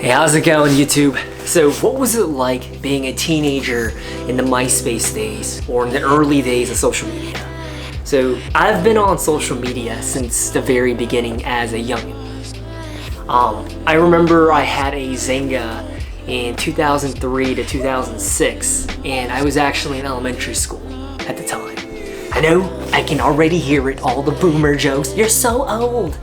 Hey, how's it going, YouTube? So what was it like being a teenager in the MySpace days or in the early days of social media? So I've been on social media since the very beginning as a youngin'. I remember I had a Xanga in 2003 to 2006, and I was actually in elementary school at the time. I know, I can already hear it, all the boomer jokes. You're so old.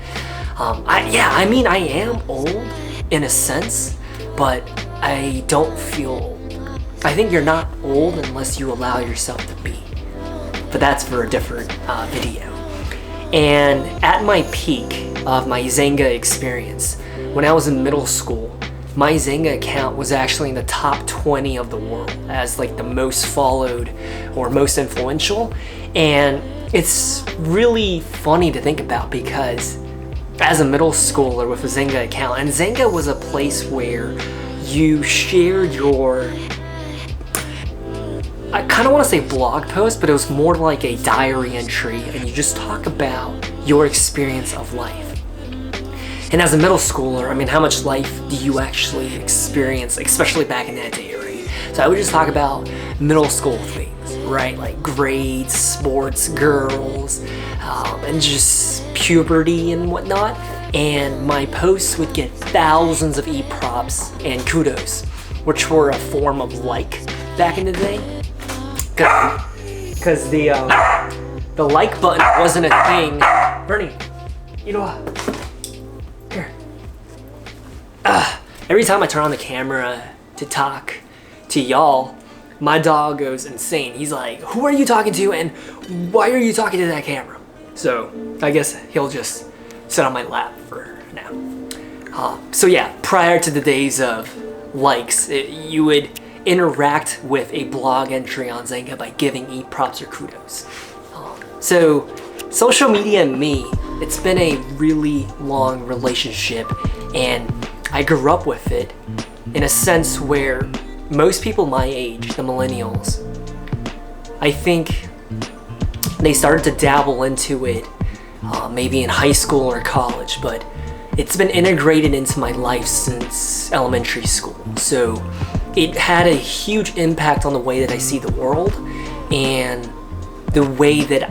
I am old in a sense, but I don't feel old. I think you're not old unless you allow yourself to be. But that's for a different video. And at my peak of my Xanga experience, when I was in middle school, my Xanga account was actually in the top 20 of the world as like the most followed or most influential. And it's really funny to think about because as a middle schooler with a Xanga account, and Xanga was a place where you shared your, I kind of want to say blog post, but it was more like a diary entry, and you just talk about your experience of life. And as a middle schooler, I mean, how much life do you actually experience, especially back in that day, right? So I would just talk about middle school things, right? Like grades, sports, girls, and just puberty and whatnot. And my posts would get thousands of e-props and kudos, which were a form of like back in the day. Because the like button wasn't a thing. Bernie, you know what? Here. Every time I turn on the camera to talk to y'all, my dog goes insane. He's like, who are you talking to and why are you talking to that camera? So I guess he'll just sit on my lap for now. So yeah, prior to the days of likes, you would interact with a blog entry on Xanga by giving e-props or kudos. So social media and me, it's been a really long relationship, and I grew up with it in a sense where most people my age, the millennials, I think they started to dabble into it maybe in high school or college, but it's been integrated into my life since elementary school. So it had a huge impact on the way that I see the world and the way that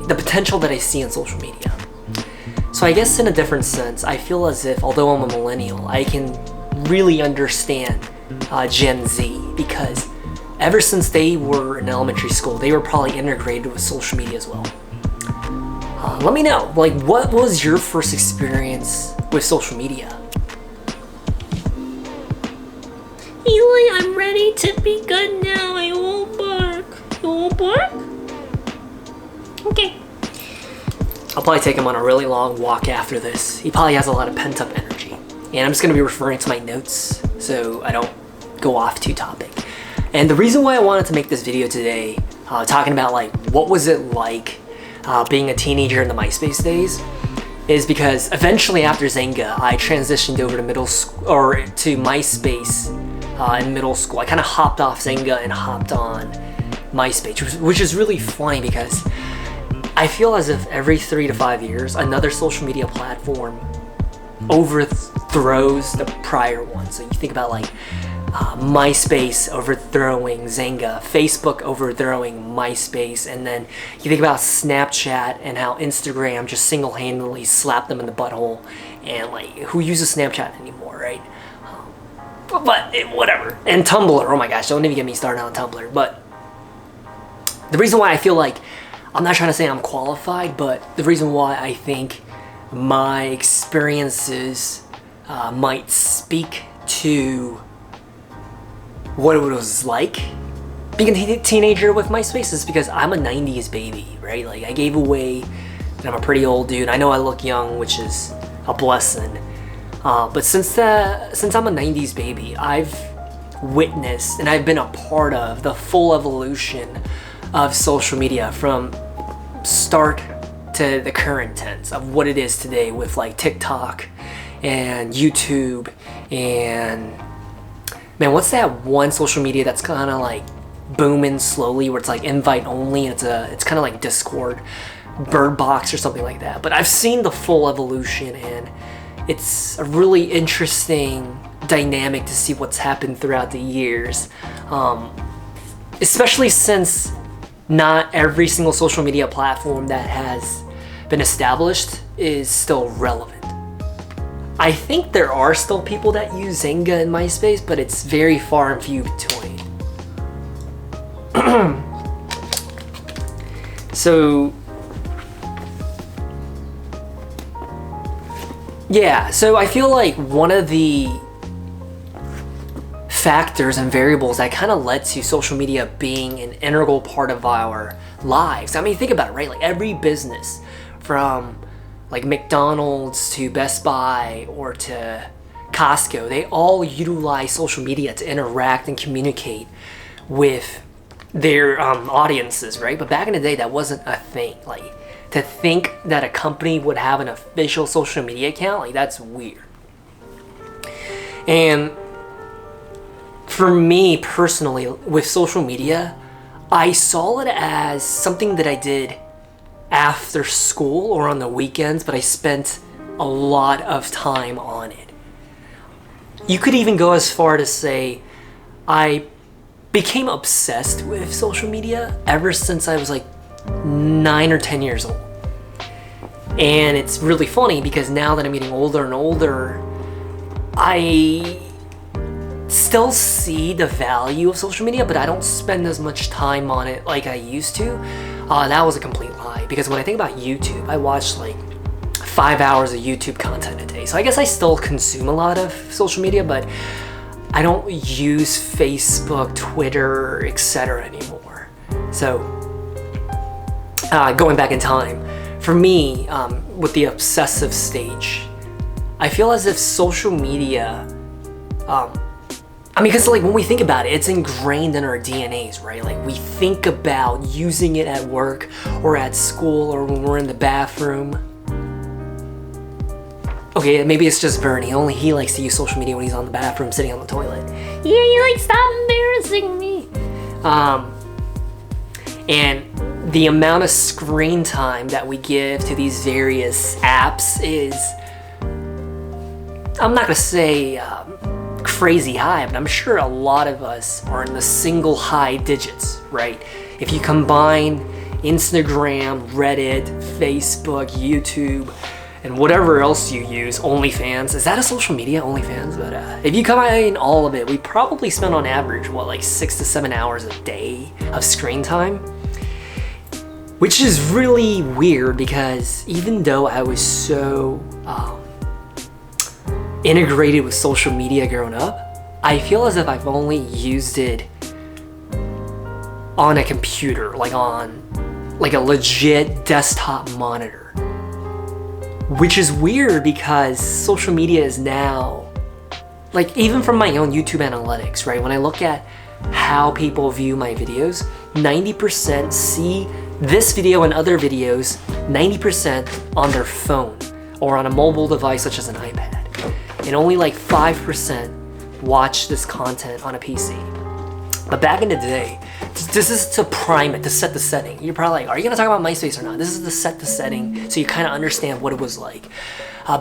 the potential that I see in social media. So I guess in a different sense, I feel as if, although I'm a millennial, I can really understand Gen Z, because ever since they were in elementary school, they were probably integrated with social media as well. Let me know, like, what was your first experience with social media? Eli, I'm ready to be good now. I won't bark. You won't bark? Okay. I'll probably take him on a really long walk after this. He probably has a lot of pent-up energy. And I'm just going to be referring to my notes so I don't go off too topic. And the reason why I wanted to make this video today, talking about like what was it like being a teenager in the MySpace days, is because eventually after Xanga, I transitioned over to middle school or to MySpace in middle school. I kind of hopped off Xanga and hopped on MySpace, which is really funny because I feel as if every 3 to 5 years, another social media platform overthrows the prior one. So you think about like MySpace overthrowing Xanga, Facebook overthrowing MySpace, and then you think about Snapchat and how Instagram just single-handedly slapped them in the butthole, and like, who uses Snapchat anymore, right? Whatever. And Tumblr, oh my gosh, don't even get me started on Tumblr. But the reason why I feel like, I'm not trying to say I'm qualified, but the reason why I think my experiences might speak to what it was like being a teenager with MySpace is because I'm a 90s baby, right? Like, I gave away that I'm a pretty old dude. I know I look young, which is a blessing. But since I'm a 90s baby, I've witnessed and I've been a part of the full evolution of social media from start to the current tense of what it is today with like TikTok and YouTube and, man, what's that one social media that's kind of like booming slowly where it's like invite only and it's kind of like Discord, Bird Box or something like that. But I've seen the full evolution, and it's a really interesting dynamic to see what's happened throughout the years, especially since not every single social media platform that has been established is still relevant. I think there are still people that use Xanga and MySpace, but it's very far and few between. So yeah, so I feel like one of the factors and variables that kind of led to social media being an integral part of our lives. I mean, think about it, right? Like every business, from like McDonald's to Best Buy or to Costco, they all utilize social media to interact and communicate with their audiences, right? But back in the day, that wasn't a thing. Like, to think that a company would have an official social media account, like, that's weird. And for me personally, with social media, I saw it as something that I did after school or on the weekends, but I spent a lot of time on it. You could even go as far to say I became obsessed with social media ever since I was like 9 or 10 years old. And it's really funny because now that I'm getting older and older, I still see the value of social media, but I don't spend as much time on it like I used to. That was a complete lie, because when I think about YouTube, I watch like 5 hours of YouTube content a day. So I guess I still consume a lot of social media, but I don't use Facebook, Twitter, etc. anymore. So going back in time, for me, with the obsessive stage, I feel as if social media, I mean, because like when we think about it, it's ingrained in our DNAs, right? Like we think about using it at work or at school or when we're in the bathroom. Okay, maybe it's just Bernie. Only he likes to use social media when he's on the bathroom sitting on the toilet. Yeah, you like, stop embarrassing me. And the amount of screen time that we give to these various apps is, I'm not gonna say crazy high, but I'm sure a lot of us are in the single high digits, right? If you combine Instagram, Reddit, Facebook, YouTube, and whatever else you use, OnlyFans. Is that a social media, OnlyFans? But if you combine all of it, we probably spend on average, what, like 6 to 7 hours a day of screen time? Which is really weird because even though I was so integrated with social media growing up, I feel as if I've only used it on a computer, like on like a legit desktop monitor. Which is weird because social media is now, like even from my own YouTube analytics, right? When I look at how people view my videos, 90% see this video and other videos 90% on their phone or on a mobile device such as an iPad. And only like 5% watch this content on a PC. But back in the day, this is to prime it, to set the setting. You're probably like, are you gonna talk about MySpace or not? This is to set the setting so you kind of understand what it was like.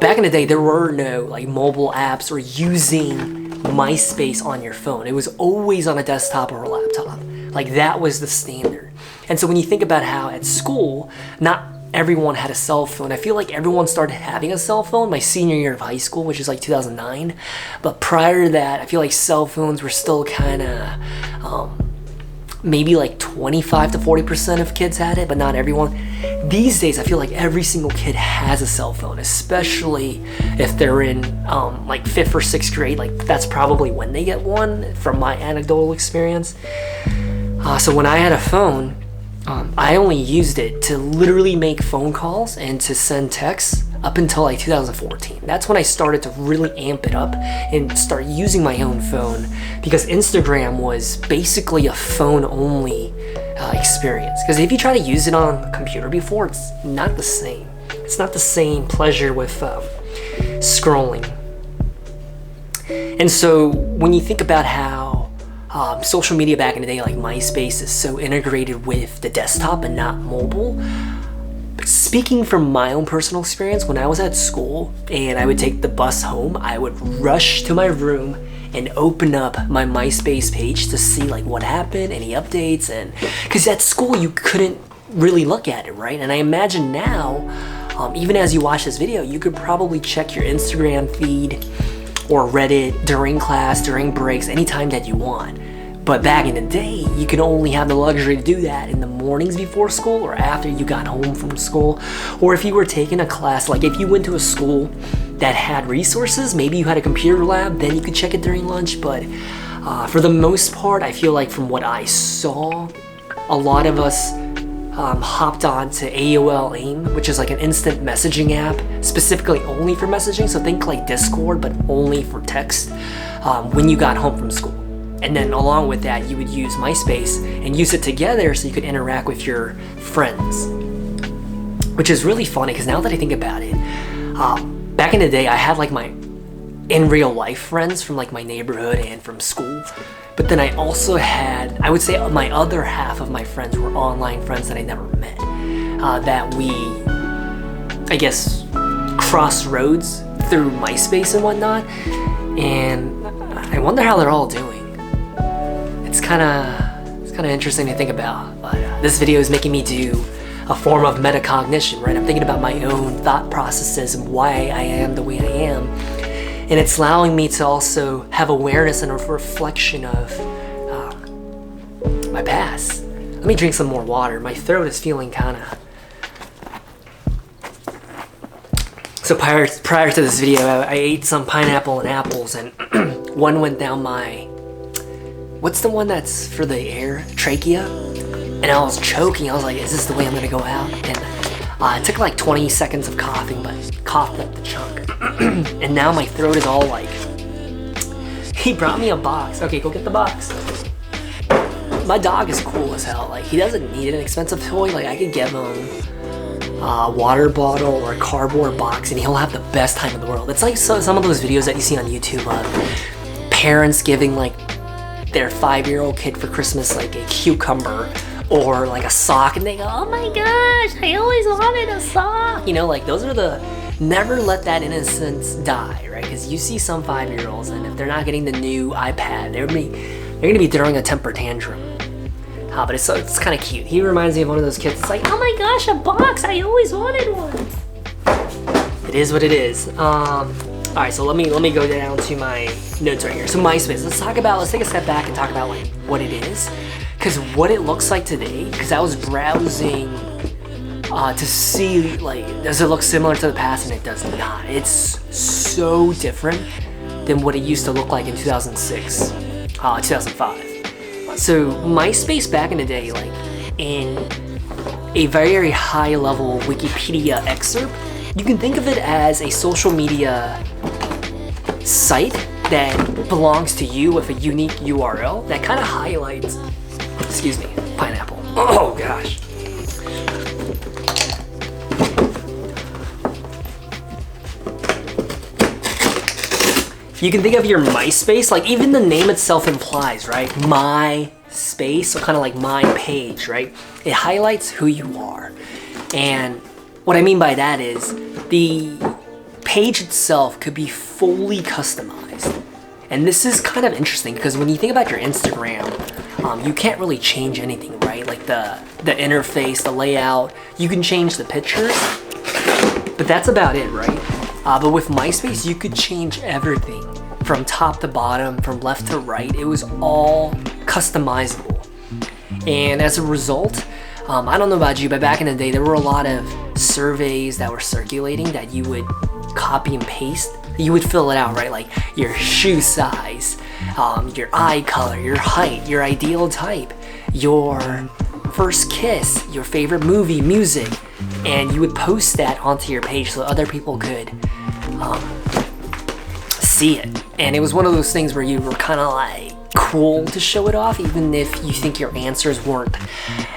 Back in the day, there were no like mobile apps or using MySpace on your phone. It was always on a desktop or a laptop. Like that was the standard. And so when you think about how at school, not everyone had a cell phone. I feel like everyone started having a cell phone my senior year of high school, which is like 2009. But prior to that, I feel like cell phones were still kind of, maybe like 25 to 40% of kids had it, but not everyone. These days, I feel like every single kid has a cell phone, especially if they're in like 5th or 6th grade. Like that's probably when they get one from my anecdotal experience. So when I had a phone, I only used it to literally make phone calls and to send texts up until like 2014. That's when I started to really amp it up and start using my own phone, because Instagram was basically a phone-only experience. Because if you try to use it on a computer before, it's not the same. It's not the same pleasure with scrolling. And so when you think about how social media back in the day, like MySpace, is so integrated with the desktop and not mobile, speaking from my own personal experience, when I was at school and I would take the bus home, I would rush to my room and open up my MySpace page to see like what happened, any updates, and because at school you couldn't really look at it, right? And I imagine now, even as you watch this video, you could probably check your Instagram feed or Reddit during class, during breaks, anytime that you want. But back in the day, you could only have the luxury to do that in the mornings before school or after you got home from school. Or if you were taking a class, like if you went to a school that had resources, maybe you had a computer lab, then you could check it during lunch. But for the most part, I feel like from what I saw, a lot of us hopped on to AOL AIM, which is like an instant messaging app, specifically only for messaging. So think like Discord, but only for text when you got home from school. And then along with that, you would use MySpace and use it together so you could interact with your friends. Which is really funny because now that I think about it, back in the day, I had like my in real life friends from like my neighborhood and from school. But then I also had, I would say my other half of my friends were online friends that I never met. That we, I guess, crossed roads through MySpace and whatnot. And I wonder how they're all doing. It's kind of interesting to think about, but this video is making me do a form of metacognition, right? I'm thinking about my own thought processes and why I am the way I am, and it's allowing me to also have awareness and a reflection of my past. Let me drink some more water. My throat is feeling kind of... So prior to this video, I ate some pineapple and apples, and one went down my... What's the one that's for the air? Trachea? And I was choking. I was like, is this the way I'm gonna go out? And it took like 20 seconds of coughing, but coughed up the chunk. And now my throat is all like... He brought me a box. Okay, go get the box. My dog is cool as hell. Like, he doesn't need an expensive toy. Like, I could give him a water bottle or a cardboard box and he'll have the best time in the world. It's like some of those videos that you see on YouTube of parents giving like their 5-year-old kid for Christmas like a cucumber or like a sock, and they go, oh my gosh, I always wanted a sock. You know, like those are the, never let that innocence die, right? Because you see some 5-year-olds and if they're not getting the new iPad, they're gonna be throwing a temper tantrum. But it's kind of cute. He reminds me of one of those kids. It's like, oh my gosh, a box, I always wanted one. It is what it is. All right, so let me go down to my notes right here. So MySpace, let's take a step back and talk about like what it is. Because what it looks like today, because I was browsing to see like, does it look similar to the past, and it does not. It's so different than what it used to look like in 2006, 2005. So MySpace back in the day, like in a very high level Wikipedia excerpt, you can think of it as a social media site that belongs to you with a unique URL that kind of highlights, excuse me, pineapple. Oh gosh. You can think of your MySpace, like even the name itself implies, right? MySpace, so kind of like my page, right? It highlights who you are. And what I mean by that is the page itself could be fully customized. And this is kind of interesting because when you think about your Instagram, you can't really change anything, right? Like the interface, the layout, you can change the pictures, but that's about it, right? But with MySpace, you could change everything from top to bottom, from left to right. It was all customizable. And as a result, I don't know about you, but back in the day, there were a lot of surveys that were circulating that you would copy and paste. You would fill it out, right? Like your shoe size, your eye color, your height, your ideal type, your first kiss, your favorite movie, music, and you would post that onto your page so other people could see it. And it was one of those things where you were kind of like cool to show it off, even if you think your answers weren't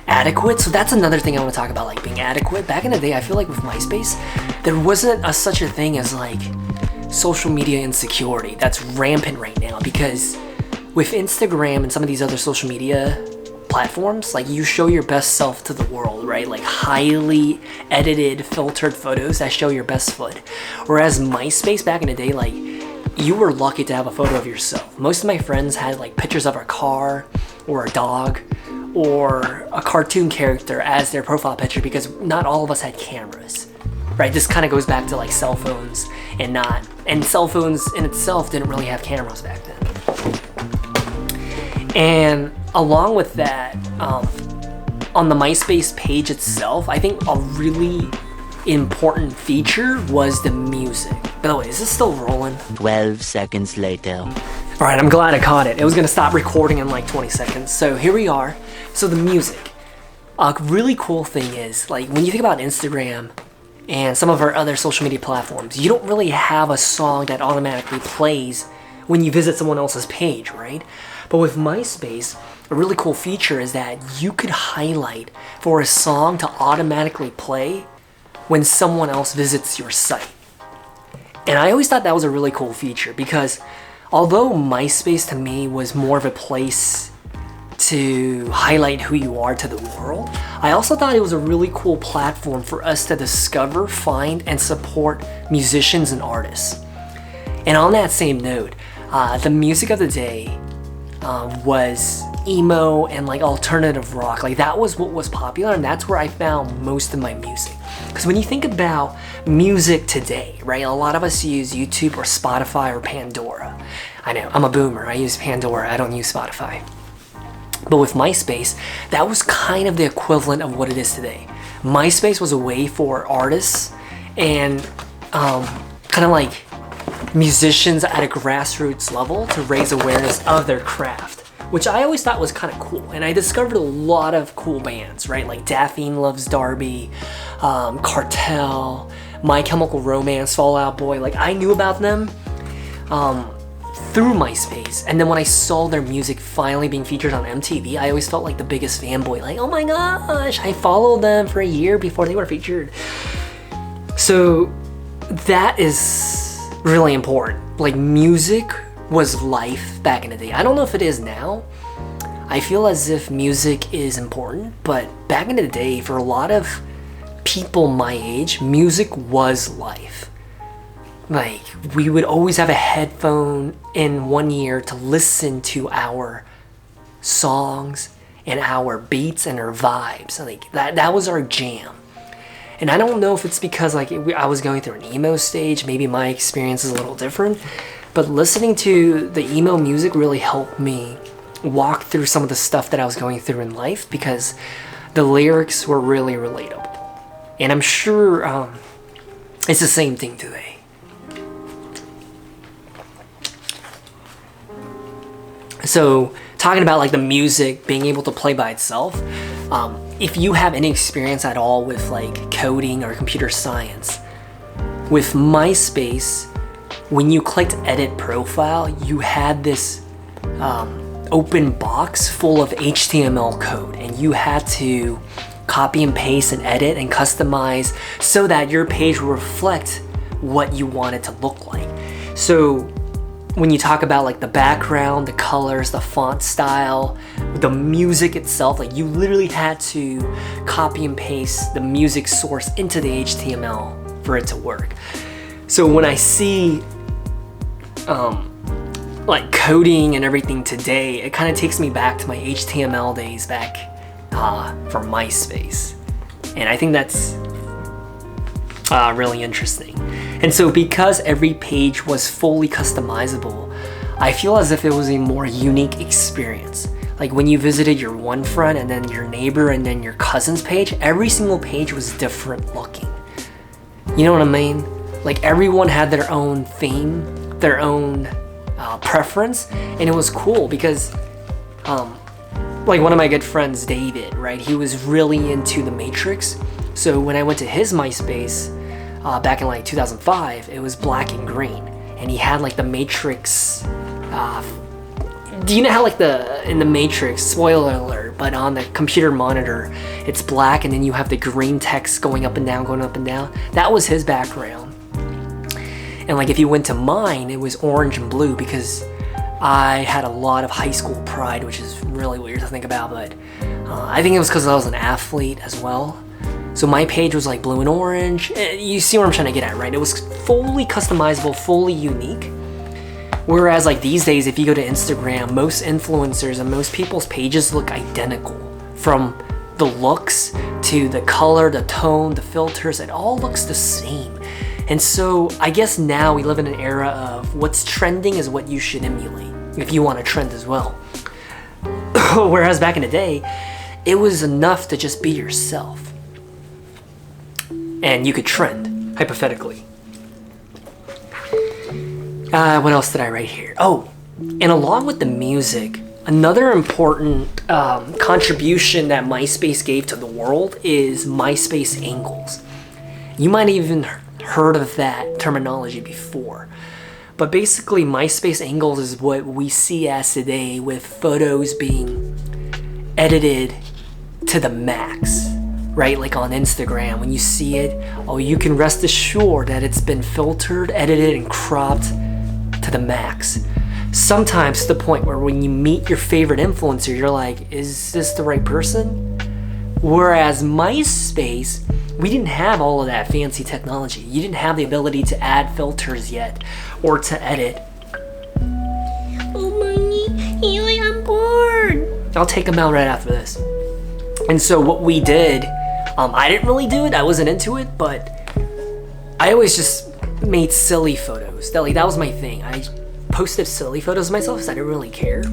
adequate. So that's another thing I want to talk about, like being adequate. Back in the day, I feel like with MySpace, there wasn't such a thing as like social media insecurity that's rampant right now, because with Instagram and some of these other social media platforms, like you show your best self to the world, right? Like highly edited, filtered photos that show your best foot. Whereas MySpace back in the day, like you were lucky to have a photo of yourself. Most of my friends had like pictures of a car or a dog or a cartoon character as their profile picture because not all of us had cameras, right? This kind of goes back to like cell phones and cell phones in itself didn't really have cameras back then. And along with that, on the MySpace page itself, I think a really important feature was the music. By the way, is this still rolling? 12 seconds later. All right, I'm glad I caught it. It was gonna stop recording in like 20 seconds. So here we are. So the music. A really cool thing is, like when you think about Instagram and some of our other social media platforms, you don't really have a song that automatically plays when you visit someone else's page, right? But with MySpace, a really cool feature is that you could highlight for a song to automatically play when someone else visits your site. And I always thought that was a really cool feature because although MySpace to me was more of a place to highlight who you are to the world, I also thought it was a really cool platform for us to discover, find, and support musicians and artists. And on that same note, the music of the day was emo and like alternative rock. Like that was what was popular, and that's where I found most of my music. Because when you think about music today, right, a lot of us use YouTube or Spotify or Pandora. I know, I'm a boomer, I use Pandora, I don't use Spotify. But with MySpace, that was kind of the equivalent of what it is today. MySpace was a way for artists and kind of like musicians at a grassroots level to raise awareness of their craft, which I always thought was kind of cool. And I discovered a lot of cool bands, right? Like Daphne Loves Darby, Cartel, My Chemical Romance, Fall Out Boy. Like I knew about them through MySpace. And then when I saw their music finally being featured on MTV, I always felt like the biggest fanboy. Like, oh my gosh, I followed them for a year before they were featured. So that is really important. Like music was life back in the day. I don't know if it is now. I feel as if music is important, but back in the day, for a lot of people my age, music was life. Like we would always have a headphone in one ear to listen to our songs and our beats and our vibes. Like that was our jam. And I don't know if it's because like I was going through an emo stage, maybe my experience is a little different, but listening to the emo music really helped me walk through some of the stuff that I was going through in life because the lyrics were really relatable. And I'm sure it's the same thing today. So talking about like the music being able to play by itself, if you have any experience at all with like coding or computer science, with MySpace, when you clicked edit profile, you had this open box full of HTML code, and you had to copy and paste and edit and customize so that your page will reflect what you want it to look like. So when you talk about like the background, the colors, the font style, the music itself, like you literally had to copy and paste the music source into the HTML for it to work. So when I see like coding and everything today, it kind of takes me back to my HTML days back from MySpace. And I think that's really interesting. And so because every page was fully customizable, I feel as if it was a more unique experience. Like when you visited your one friend and then your neighbor and then your cousin's page, every single page was different looking. You know what I mean? Like everyone had their own theme, their own preference, and it was cool because like one of my good friends, David, right? He was really into the Matrix. So when I went to his MySpace back in like 2005, it was black and green, and he had like the Matrix. Do you know how like in the Matrix, spoiler alert, but on the computer monitor, it's black and then you have the green text going up and down, going up and down? That was his background. And like if you went to mine, it was orange and blue because I had a lot of high school pride, which is really weird to think about, but I think it was because I was an athlete as well. So my page was like blue and orange. You see what I'm trying to get at, right? It was fully customizable, fully unique. Whereas like these days, if you go to Instagram, most influencers and most people's pages look identical. From the looks to the color, the tone, the filters, it all looks the same. And so I guess now we live in an era of what's trending is what you should emulate if you want to trend as well. Whereas back in the day, it was enough to just be yourself. And you could trend, hypothetically. What else did I write here? Oh, and along with the music, another important contribution that MySpace gave to the world is MySpace Angles. You might even heard of that terminology before. But basically, MySpace Angles is what we see as today, with photos being edited to the max. Right, like on Instagram, when you see it, oh, you can rest assured that it's been filtered, edited, and cropped to the max. Sometimes to the point where when you meet your favorite influencer, you're like, is this the right person? Whereas MySpace, we didn't have all of that fancy technology. You didn't have the ability to add filters yet, or to edit. Oh, Mommy, Eli, I'm bored. I'll take them out right after this. And so what we did, I didn't really do it, I wasn't into it, but I always just made silly photos. That was my thing. I posted silly photos of myself because I didn't really care.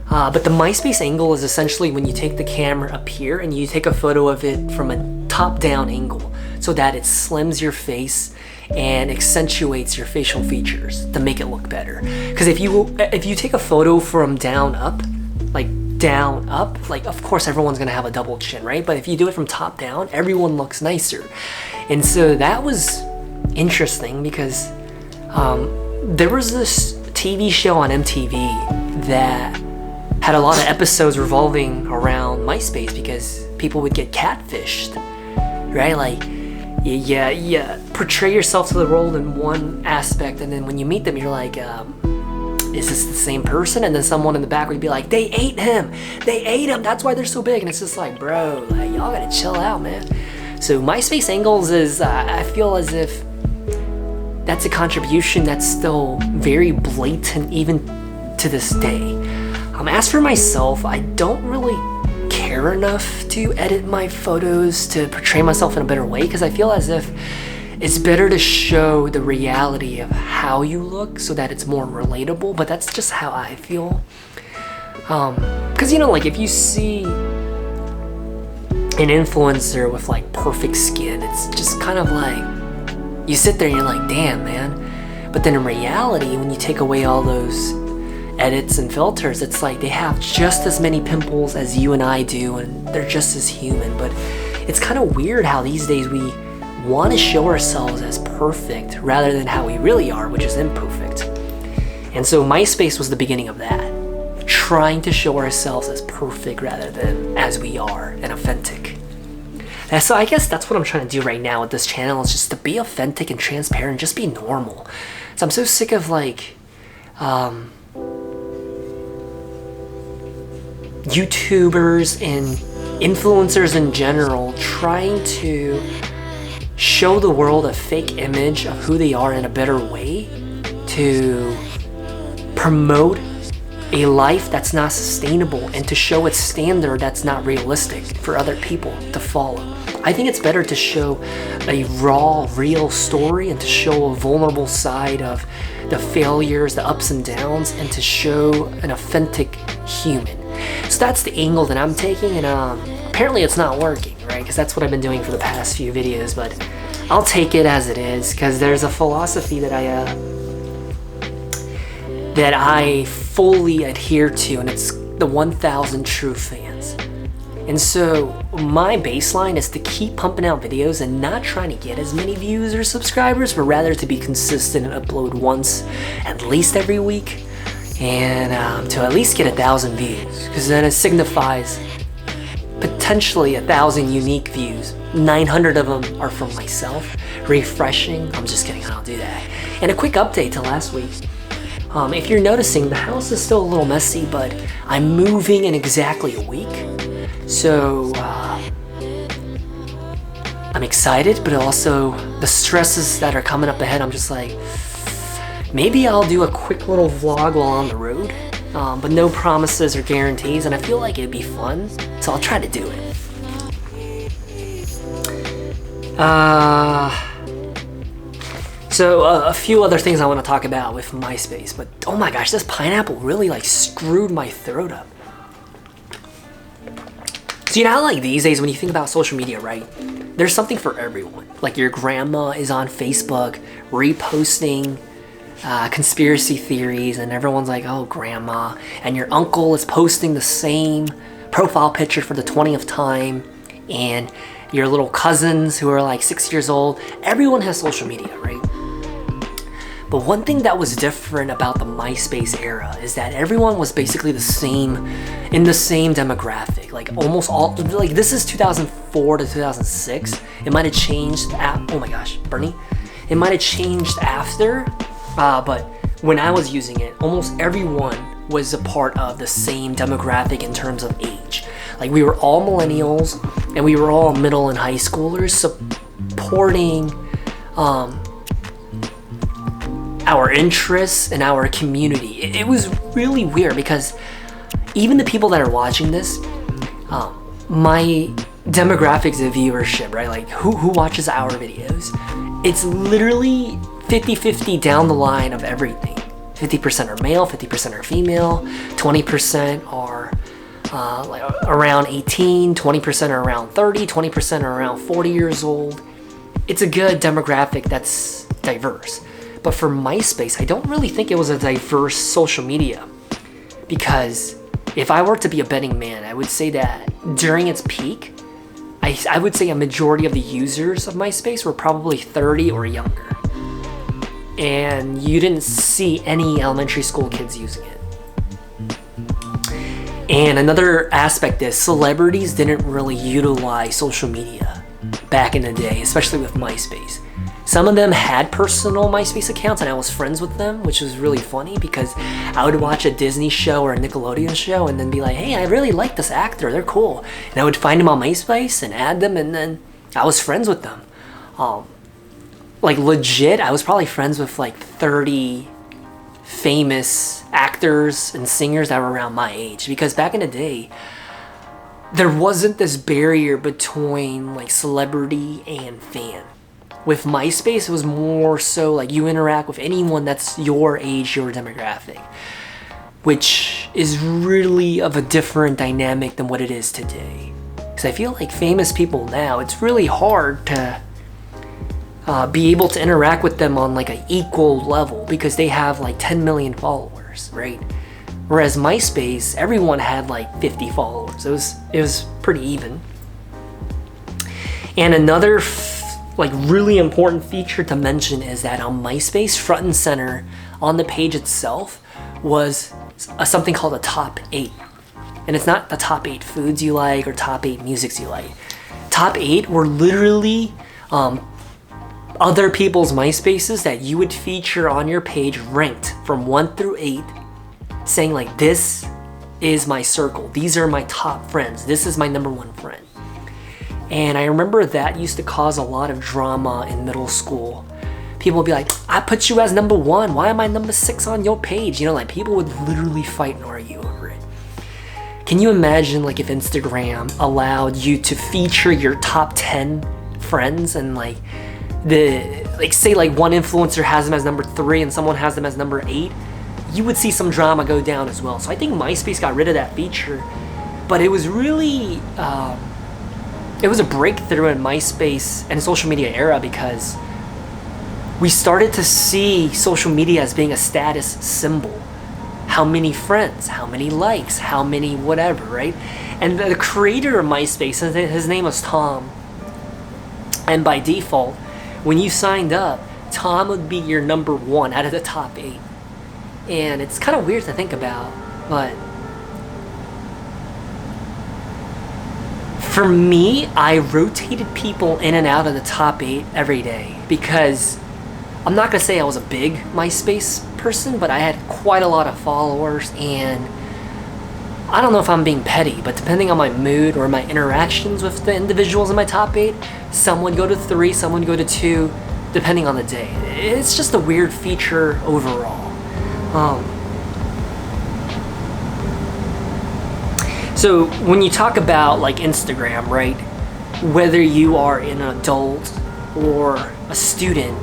But the MySpace angle is essentially when you take the camera up here and you take a photo of it from a top-down angle so that it slims your face and accentuates your facial features to make it look better. Because if you take a photo from down up, like of course everyone's gonna have a double chin, right? But if you do it from top down, everyone looks nicer. And so that was interesting because there was this TV show on MTV that had a lot of episodes revolving around MySpace because people would get catfished, right? Like, yeah, portray yourself to the world in one aspect, and then when you meet them, you're like, is this the same person? And then someone in the back would be like, they ate him, that's why they're so big. And it's just like, bro, like, y'all gotta chill out, man. So MySpace Angles is, I feel as if that's a contribution that's still very blatant even to this day. As for myself, I don't really care enough to edit my photos to portray myself in a better way, because I feel as if it's better to show the reality of how you look so that it's more relatable, but that's just how I feel. Because, you know, like if you see an influencer with like perfect skin, it's just kind of like, you sit there and you're like, damn, man. But then in reality, when you take away all those edits and filters, it's like they have just as many pimples as you and I do, and they're just as human. But it's kind of weird how these days we want to show ourselves as perfect rather than how we really are, which is imperfect. And so MySpace was the beginning of that, trying to show ourselves as perfect rather than as we are and authentic. And so I guess that's what I'm trying to do right now with this channel, is just to be authentic and transparent, just be normal. So I'm so sick of like YouTubers and influencers in general trying to show the world a fake image of who they are in a better way, to promote a life that's not sustainable and to show its standard that's not realistic for other people to follow. I think it's better to show a raw, real story and to show a vulnerable side of the failures, the ups and downs, and to show an authentic human. So that's the angle that I'm taking, and apparently it's not working, right? Because that's what I've been doing for the past few videos, but I'll take it as it is, because there's a philosophy that I fully adhere to, and it's the 1,000 true fans. And so my baseline is to keep pumping out videos and not trying to get as many views or subscribers, but rather to be consistent and upload once, at least every week, and to at least get 1,000 views, because then it signifies potentially 1,000 unique views. 900 of them are from myself, refreshing. I'm just kidding, I don't do that. And a quick update to last week. If you're noticing, the house is still a little messy, but I'm moving in exactly a week. So I'm excited, but also the stresses that are coming up ahead, I'm just like, maybe I'll do a quick little vlog while on the road, but no promises or guarantees, and I feel like it'd be fun, so I'll try to do it. So a few other things I want to talk about with MySpace, but oh my gosh, this pineapple really like screwed my throat up. So you know how like these days when you think about social media, right? There's something for everyone. Like your grandma is on Facebook reposting conspiracy theories, and everyone's like, oh, grandma. And your uncle is posting the same profile picture for the 20th time, and your little cousins who are like 6 years old. Everyone has social media, right? But one thing that was different about the MySpace era is that everyone was basically the same, in the same demographic. Like almost all, like this is 2004 to 2006. It might have changed, oh my gosh, Bernie. It might have changed after, but when I was using it, almost everyone was a part of the same demographic in terms of age. Like we were all millennials, and we were all middle and high schoolers supporting our interests and our community. It was really weird because even the people that are watching this, my demographics of viewership, right? Like who watches our videos? It's literally 50-50 down the line of everything. 50% are male, 50% are female, 20% are like around 18, 20% are around 30, 20% are around 40 years old. It's a good demographic that's diverse. But for MySpace, I don't really think it was a diverse social media, because if I were to be a betting man, I would say that during its peak, I would say a majority of the users of MySpace were probably 30 or younger. And you didn't see any elementary school kids using it. And another aspect is celebrities didn't really utilize social media back in the day, especially with MySpace. Some of them had personal MySpace accounts and I was friends with them, which was really funny because I would watch a Disney show or a Nickelodeon show and then be like, hey, I really like this actor, they're cool. And I would find them on MySpace and add them, and then I was friends with them. Like legit, I was probably friends with like 30 famous actors and singers that were around my age, because back in the day, there wasn't this barrier between like celebrity and fan. With MySpace, it was more so like you interact with anyone that's your age, your demographic, which is really of a different dynamic than what it is today. Because I feel like famous people now, it's really hard to be able to interact with them on like an equal level because they have like 10 million followers, right? Whereas MySpace, everyone had like 50 followers. It was pretty even. And another like really important feature to mention is that on MySpace, front and center on the page itself was something called a top 8. And it's not the top 8 foods you like or top 8 musics you like. Top 8 were literally other people's MySpaces that you would feature on your page, ranked from 1 through 8, saying like, this is my circle, these are my top friends, this is my #1 friend. And I remember that used to cause a lot of drama in middle school. People would be like, I put you as #1, why am I #6 on your page? You know, like people would literally fight and argue over it. Can you imagine like if Instagram allowed you to feature your top 10 friends and like say like one influencer has them as #3 and someone has them as #8, you would see some drama go down as well. So I think MySpace got rid of that feature, but it was really, it was a breakthrough in MySpace and social media era because we started to see social media as being a status symbol. How many friends, how many likes, how many whatever, right? And the creator of MySpace, his name was Tom. And by default, when you signed up, Tom would be your #1 out of the top 8. And it's kind of weird to think about, but for me, I rotated people in and out of the top 8 every day because I'm not gonna say I was a big MySpace person, but I had quite a lot of followers, and I don't know if I'm being petty, but depending on my mood or my interactions with the individuals in my top 8, some would go to 3, some would go to 2, depending on the day. It's just a weird feature overall. So when you talk about like Instagram, right, whether you are an adult or a student,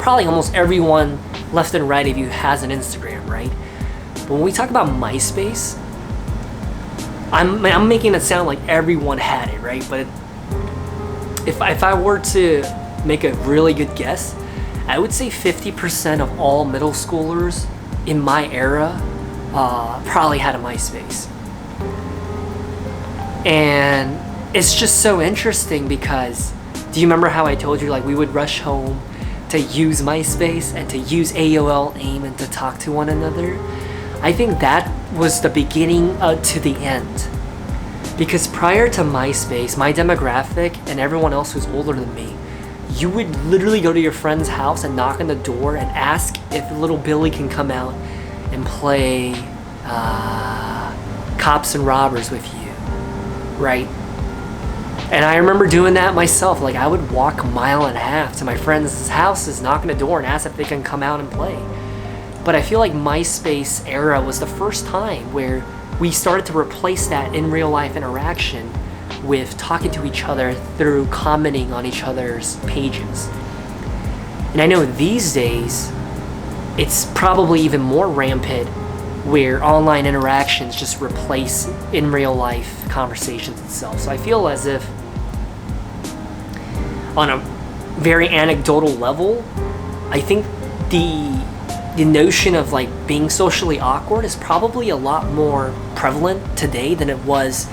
probably almost everyone left and right of you has an Instagram, right? But when we talk about MySpace, I'm making it sound like everyone had it, right? But if I were to make a really good guess, I would say 50% of all middle schoolers in my era probably had a MySpace. And it's just so interesting because, do you remember how I told you like we would rush home to use MySpace and to use AOL AIM and to talk to one another? I think that was the beginning to the end. Because prior to MySpace, my demographic and everyone else who's older than me, you would literally go to your friend's house and knock on the door and ask if little Billy can come out and play cops and robbers with you, right? And I remember doing that myself. Like I would walk a mile and a half to my friends' houses, knock on the door and ask if they can come out and play. But I feel like MySpace era was the first time where we started to replace that in real life interaction with talking to each other through commenting on each other's pages. And I know these days, it's probably even more rampant where online interactions just replace in real life conversations itself. So I feel as if on a very anecdotal level, I think the notion of like being socially awkward is probably a lot more prevalent today than it was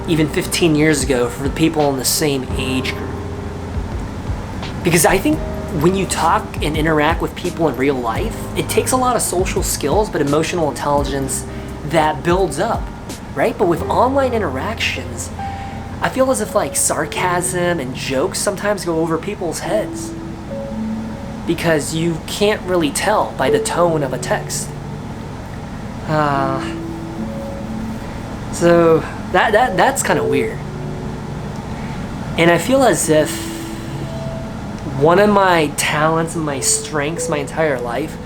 even 15 years ago for the people in the same age group. Because I think when you talk and interact with people in real life, it takes a lot of social skills, but emotional intelligence that builds up, right? But with online interactions, I feel as if like sarcasm and jokes sometimes go over people's heads because you can't really tell by the tone of a text. So that's kind of weird. And I feel as if one of my talents and my strengths my entire life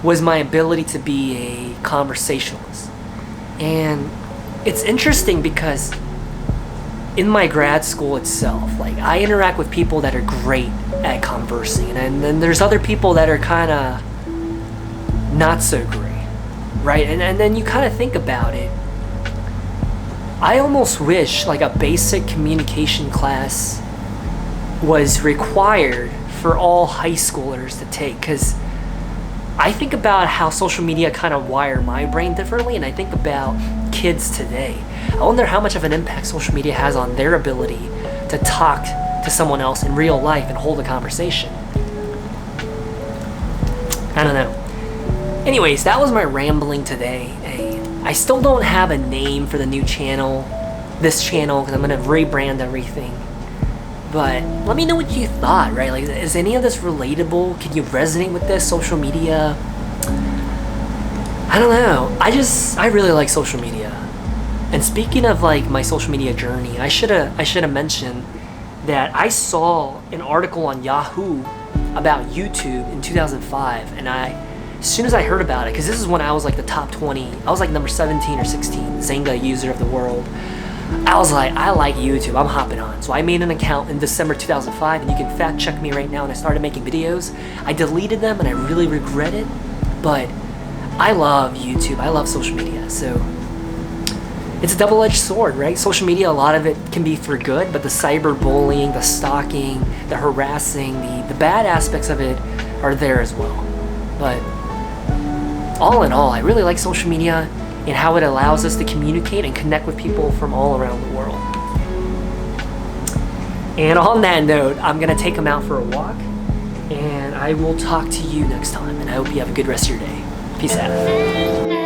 was my ability to be a conversationalist. And it's interesting because in my grad school itself, like I interact with people that are great at conversing, and then there's other people that are kind of not so great, right? And then you kind of think about it. I almost wish like a basic communication class was required for all high schoolers to take, because I think about how social media kind of wired my brain differently, and I think about kids today. I wonder how much of an impact social media has on their ability to talk to someone else in real life and hold a conversation. I don't know. Anyways, that was my rambling today. I still don't have a name for the new channel, this channel, because I'm going to rebrand everything. But let me know what you thought, right? Like, is any of this relatable? Can you resonate with this social media? I don't know. I really like social media. And speaking of like my social media journey, I should have mentioned that I saw an article on Yahoo about YouTube in 2005, and as soon as I heard about it, because this is when I was like the top 20, I was like number 17 or 16 Xanga user of the world. I was like, I like YouTube, I'm hopping on. So I made an account in December 2005, and you can fact check me right now, and I started making videos. I deleted them and I really regret it, but I love YouTube, I love social media. So it's a double-edged sword, right? Social media, a lot of it can be for good, but the cyberbullying, the stalking, the harassing, the bad aspects of it are there as well. But all in all, I really like social media and how it allows us to communicate and connect with people from all around the world. And on that note, I'm gonna take them out for a walk, and I will talk to you next time, and I hope you have a good rest of your day. Peace out.